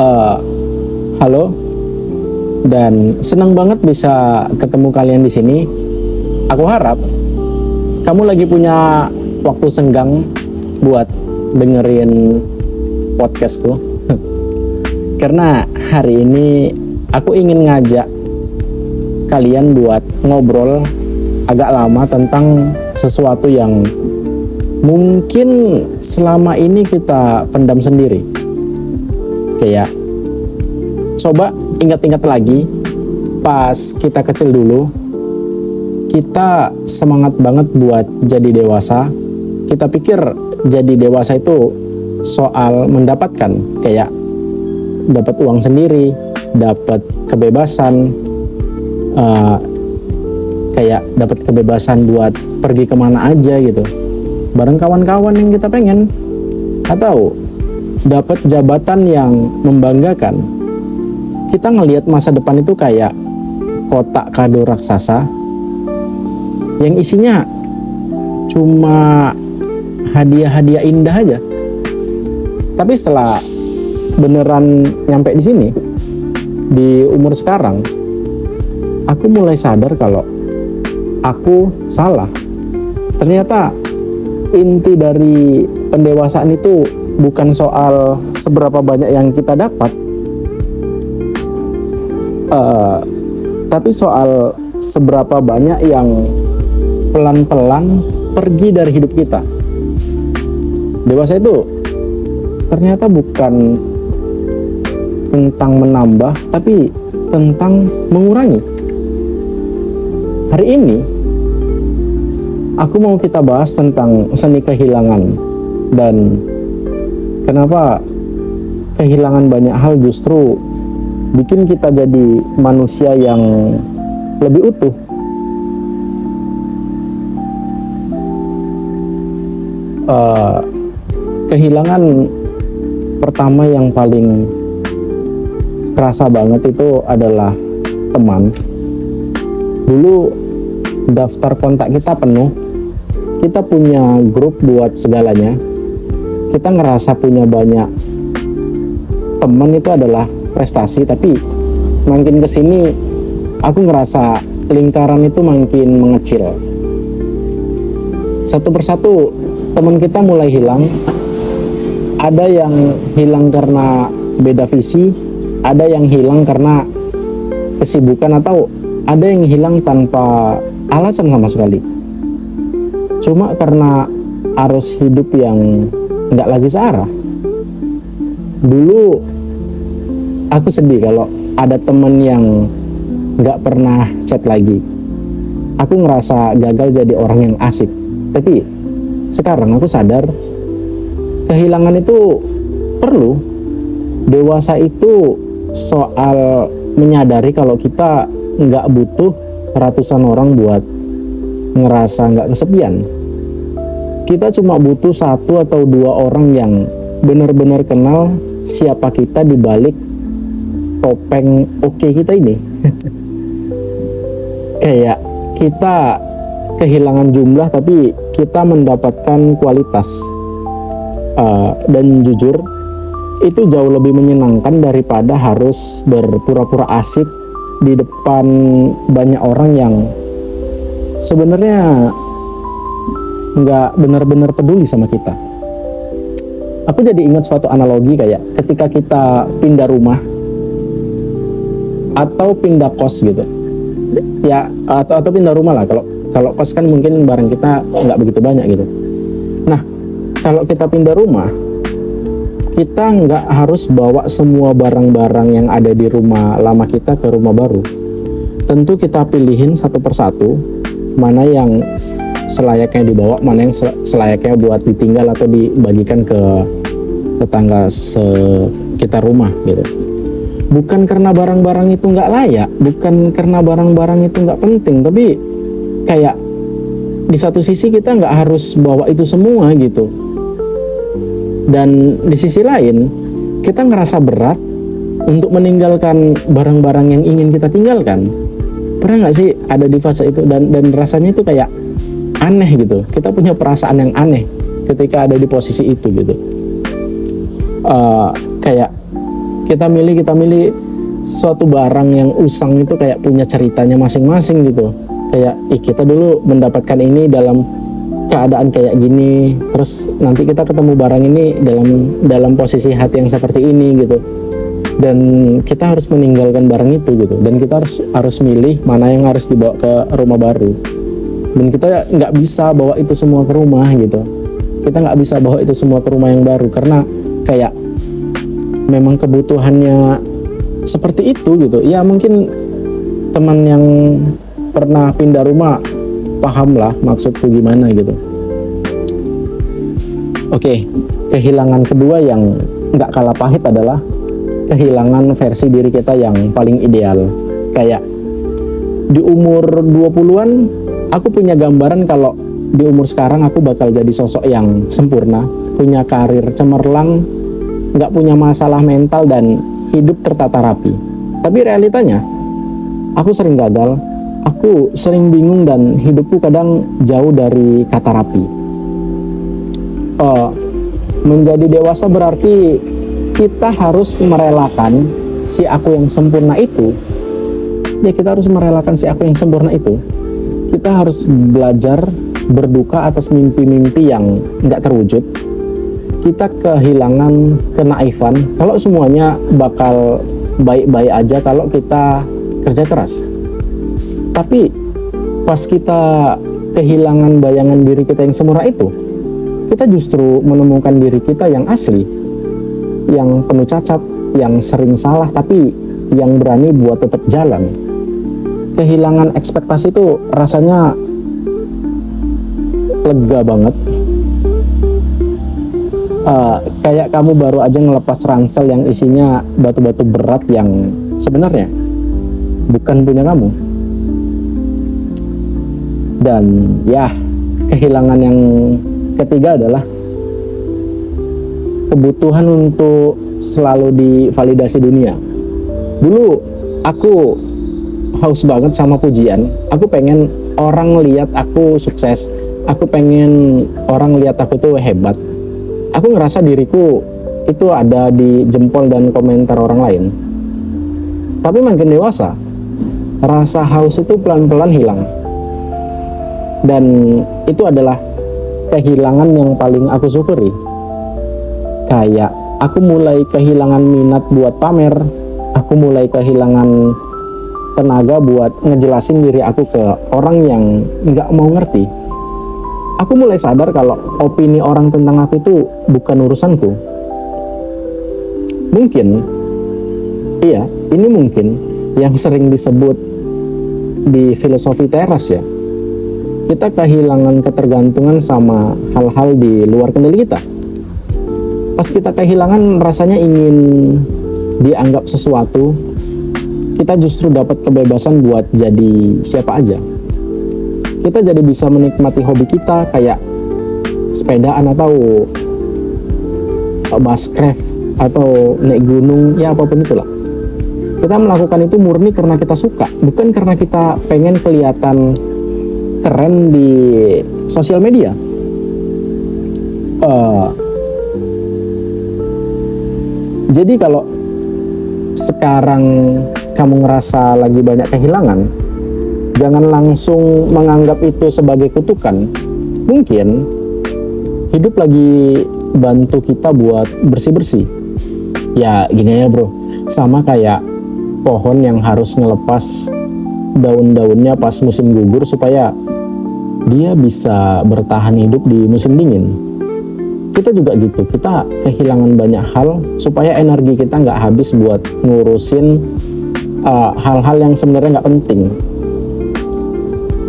Eh, Halo, dan senang banget bisa ketemu kalian di sini. Aku harap kamu lagi punya waktu senggang buat dengerin podcastku. Karena hari ini aku ingin ngajak kalian buat ngobrol agak lama tentang sesuatu yang mungkin selama ini kita pendam sendiri. Kayak coba ingat-ingat lagi pas kita kecil dulu, kita semangat banget buat jadi dewasa. Kita pikir jadi dewasa itu soal mendapatkan, kayak dapat uang sendiri, dapat kebebasan, kayak dapat kebebasan buat pergi kemana aja gitu, bareng kawan-kawan yang kita pengen, atau dapat jabatan yang membanggakan. Kita ngelihat masa depan itu kayak kotak kado raksasa yang isinya cuma hadiah-hadiah indah aja. Tapi setelah beneran nyampe di sini, di umur sekarang, aku mulai sadar kalau aku salah. Ternyata inti dari pendewasaan itu bukan soal seberapa banyak yang kita dapat, tapi soal seberapa banyak yang pelan-pelan pergi dari hidup kita. Dewasa itu ternyata bukan tentang menambah, tapi tentang mengurangi. Hari ini aku mau kita bahas tentang seni kehilangan, dan kenapa kehilangan banyak hal justru bikin kita jadi manusia yang lebih utuh. Kehilangan pertama yang paling kerasa banget itu adalah teman. Dulu daftar kontak kita penuh, kita punya grup buat segalanya, kita ngerasa punya banyak teman itu adalah prestasi. Tapi makin kesini aku ngerasa lingkaran itu makin mengecil. Satu persatu teman kita mulai hilang. Ada yang hilang karena beda visi, ada yang hilang karena kesibukan, atau ada yang hilang tanpa alasan sama sekali, cuma karena arus hidup yang nggak lagi searah. Dulu aku sedih kalau ada temen yang nggak pernah chat lagi. Aku ngerasa gagal jadi orang yang asik. Tapi sekarang aku sadar kehilangan itu perlu. Dewasa itu soal menyadari kalau kita nggak butuh ratusan orang buat ngerasa nggak kesepian. Kita cuma butuh satu atau dua orang yang benar-benar kenal siapa kita di balik topeng oke kita ini. Kayak kita kehilangan jumlah tapi kita mendapatkan kualitas. Dan jujur itu jauh lebih menyenangkan daripada harus berpura-pura asik di depan banyak orang yang sebenarnya nggak benar-benar peduli sama kita. Aku jadi ingat suatu analogi kayak ketika kita pindah rumah atau pindah kos gitu ya, atau pindah rumah lah. Kalau kos kan mungkin barang kita nggak begitu banyak gitu. Nah, kalau kita pindah rumah, kita nggak harus bawa semua barang-barang yang ada di rumah lama kita ke rumah baru. Tentu kita pilihin satu persatu mana yang selayaknya dibawa, mana yang selayaknya buat ditinggal atau dibagikan ke tetangga sekitar rumah gitu. Bukan karena barang-barang itu nggak layak, bukan karena barang-barang itu nggak penting, tapi kayak di satu sisi kita nggak harus bawa itu semua gitu. Dan di sisi lain kita ngerasa berat untuk meninggalkan barang-barang yang ingin kita tinggalkan. Pernah nggak sih ada di fase itu? Dan rasanya itu kayak aneh gitu. Kita punya perasaan yang aneh ketika ada di posisi itu gitu. Kayak kita milih suatu barang yang usang itu kayak punya ceritanya masing-masing gitu. Kayak kita dulu mendapatkan ini dalam keadaan kayak gini, terus nanti kita ketemu barang ini dalam posisi hati yang seperti ini gitu, dan kita harus meninggalkan barang itu gitu, dan kita harus milih mana yang harus dibawa ke rumah baru, dan kita nggak bisa bawa itu semua ke rumah gitu. Kita nggak bisa bawa itu semua ke rumah yang baru karena kayak memang kebutuhannya seperti itu gitu. Ya mungkin teman yang pernah pindah rumah paham lah maksudku gimana gitu. Oke, kehilangan kedua yang nggak kalah pahit adalah kehilangan versi diri kita yang paling ideal. Kayak di umur 20-an aku punya gambaran kalau di umur sekarang aku bakal jadi sosok yang sempurna, punya karir cemerlang, nggak punya masalah mental, dan hidup tertata rapi. Tapi realitanya, aku sering gagal, aku sering bingung, dan hidupku kadang jauh dari kata rapi. Menjadi dewasa berarti kita harus merelakan si aku yang sempurna itu. Ya, kita harus merelakan si aku yang sempurna itu. Kita harus belajar berduka atas mimpi-mimpi yang nggak terwujud. Kita kehilangan kenaifan kalau semuanya bakal baik-baik aja kalau kita kerja keras. Tapi pas kita kehilangan bayangan diri kita yang sempurna itu, kita justru menemukan diri kita yang asli, yang penuh cacat, yang sering salah, tapi yang berani buat tetap jalan. Kehilangan ekspektasi itu rasanya lega banget. Kayak kamu baru aja ngelepas ransel yang isinya batu-batu berat yang sebenarnya bukan punya kamu. Dan ya, kehilangan yang ketiga adalah kebutuhan untuk selalu divalidasi dunia. Dulu aku haus banget sama pujian. Aku pengen orang lihat aku sukses. Aku pengen orang lihat aku tuh hebat. Aku ngerasa diriku itu ada di jempol dan komentar orang lain. Tapi makin dewasa, rasa haus itu pelan-pelan hilang. Dan itu adalah kehilangan yang paling aku syukuri. Kayak aku mulai kehilangan minat buat pamer. Aku mulai kehilangan tenaga buat ngejelasin diri aku ke orang yang nggak mau ngerti. Aku mulai sadar kalau opini orang tentang aku itu bukan urusanku. Mungkin, iya, ini mungkin yang sering disebut di filosofi teras ya. Kita kehilangan ketergantungan sama hal-hal di luar kendali kita. Pas kita kehilangan rasanya ingin dianggap sesuatu, kita justru dapat kebebasan buat jadi siapa aja. Kita jadi bisa menikmati hobi kita kayak sepedaan atau bushcraft atau naik gunung, ya apapun itulah. Kita melakukan itu murni karena kita suka, bukan karena kita pengen kelihatan keren di sosial media. Jadi kalau sekarang kamu ngerasa lagi banyak kehilangan, jangan langsung menganggap itu sebagai kutukan. Mungkin hidup lagi bantu kita buat bersih-bersih. Ya gini ya bro, sama kayak pohon yang harus ngelepas daun-daunnya pas musim gugur supaya dia bisa bertahan hidup di musim dingin. Kita juga gitu, kita kehilangan banyak hal supaya energi kita nggak habis buat ngurusin hal-hal yang sebenarnya nggak penting.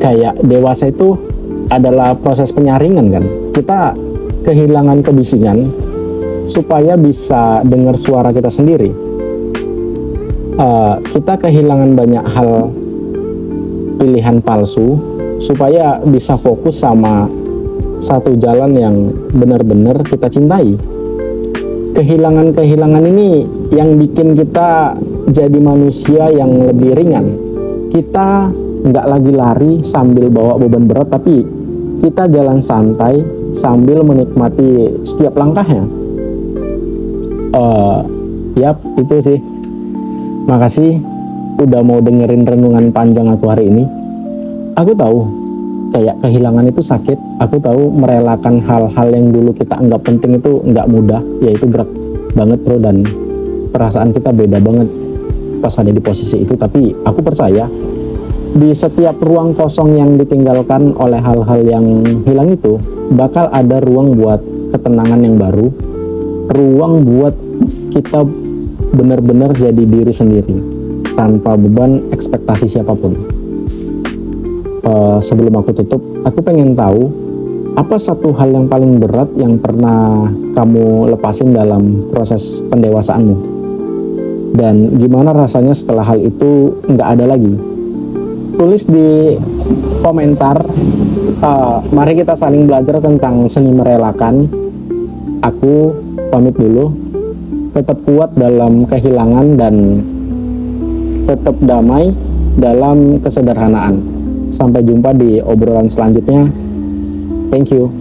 Kayak dewasa itu adalah proses penyaringan kan. Kita kehilangan kebisingan supaya bisa dengar suara kita sendiri. Kita kehilangan banyak hal pilihan palsu supaya bisa fokus sama satu jalan yang benar-benar kita cintai. Kehilangan-kehilangan ini yang bikin kita jadi manusia yang lebih ringan. Kita nggak lagi lari sambil bawa beban berat, tapi kita jalan santai sambil menikmati setiap langkahnya. Yap, itu sih. Makasih udah mau dengerin renungan panjang aku hari ini. Aku tahu kayak kehilangan itu sakit. Aku tahu merelakan hal-hal yang dulu kita anggap penting itu nggak mudah, yaitu berat banget bro, dan perasaan kita beda banget pas ada di posisi itu. Tapi aku percaya di setiap ruang kosong yang ditinggalkan oleh hal-hal yang hilang itu bakal ada ruang buat ketenangan yang baru, ruang buat kita benar-benar jadi diri sendiri tanpa beban ekspektasi siapapun. Sebelum aku tutup, aku pengen tahu apa satu hal yang paling berat yang pernah kamu lepasin dalam proses pendewasaanmu, dan gimana rasanya setelah hal itu nggak ada lagi. Tulis di komentar. Mari kita saling belajar tentang seni merelakan. Aku pamit dulu. Tetap kuat dalam kehilangan dan tetap damai dalam kesederhanaan. Sampai jumpa di obrolan selanjutnya. Thank you.